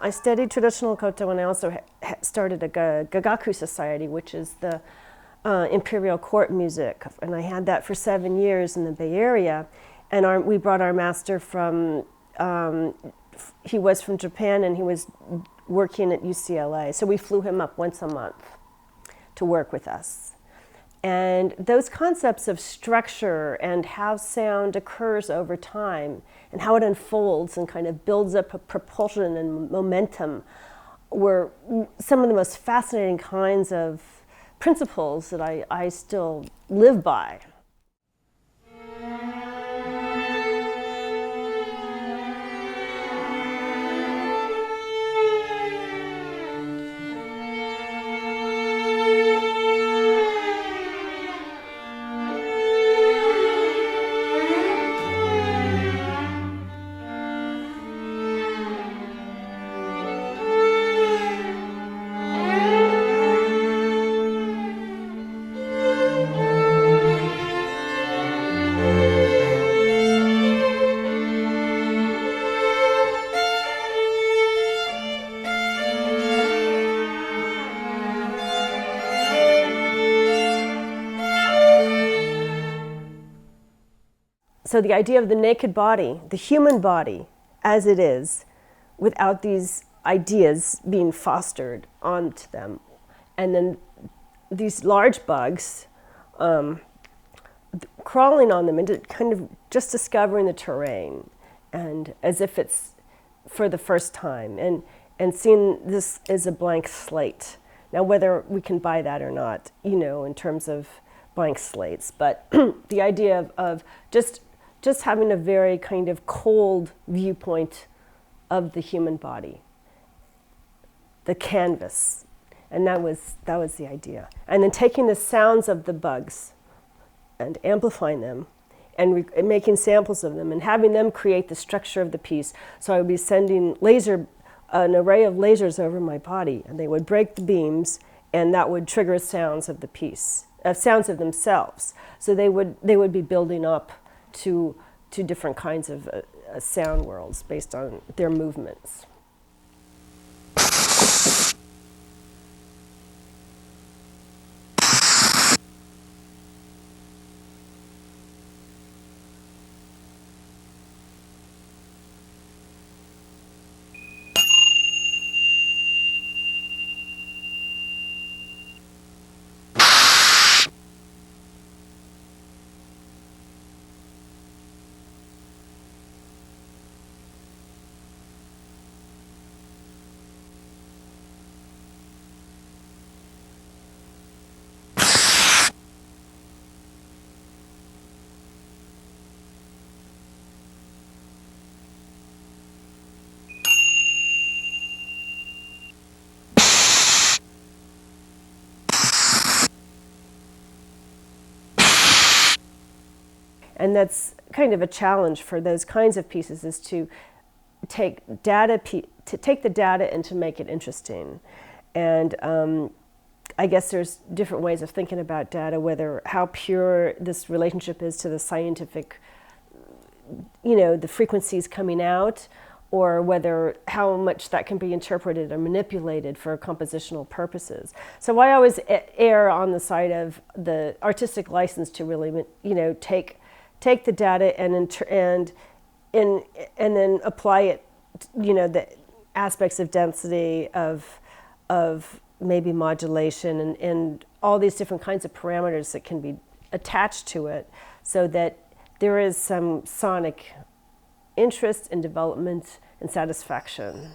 I studied traditional koto, and I also started a gagaku society, which is the imperial court music. And I had that for 7 years in the Bay Area. And we brought our master from, he was from Japan, and he was working at UCLA. So we flew him up once a month to work with us. And those concepts of structure and how sound occurs over time and how it unfolds and kind of builds up a propulsion and momentum were some of the most fascinating kinds of principles that I still live by. So the idea of the naked body, the human body as it is, without these ideas being fostered onto them. And then these large bugs crawling on them and kind of just discovering the terrain, and as if it's for the first time, and seeing this as a blank slate. Now, whether we can buy that or not, in terms of blank slates, but the idea of just having a very kind of cold viewpoint of the human body, the canvas, and that was the idea. And then taking the sounds of the bugs and amplifying them and making samples of them and having them create the structure of the piece. So I would be sending an array of lasers over my body, and they would break the beams, and that would trigger sounds of the piece, sounds of themselves. So they would be building up to different kinds of sound worlds based on their movements. And that's kind of a challenge for those kinds of pieces, is to take the data and to make it interesting. And I guess there's different ways of thinking about data, how pure this relationship is to the scientific, the frequencies coming out, or how much that can be interpreted or manipulated for compositional purposes. So I always err on the side of the artistic license to really, take the data and then apply it, the aspects of density, of maybe modulation, and all these different kinds of parameters that can be attached to it, so that there is some sonic interest and development and satisfaction.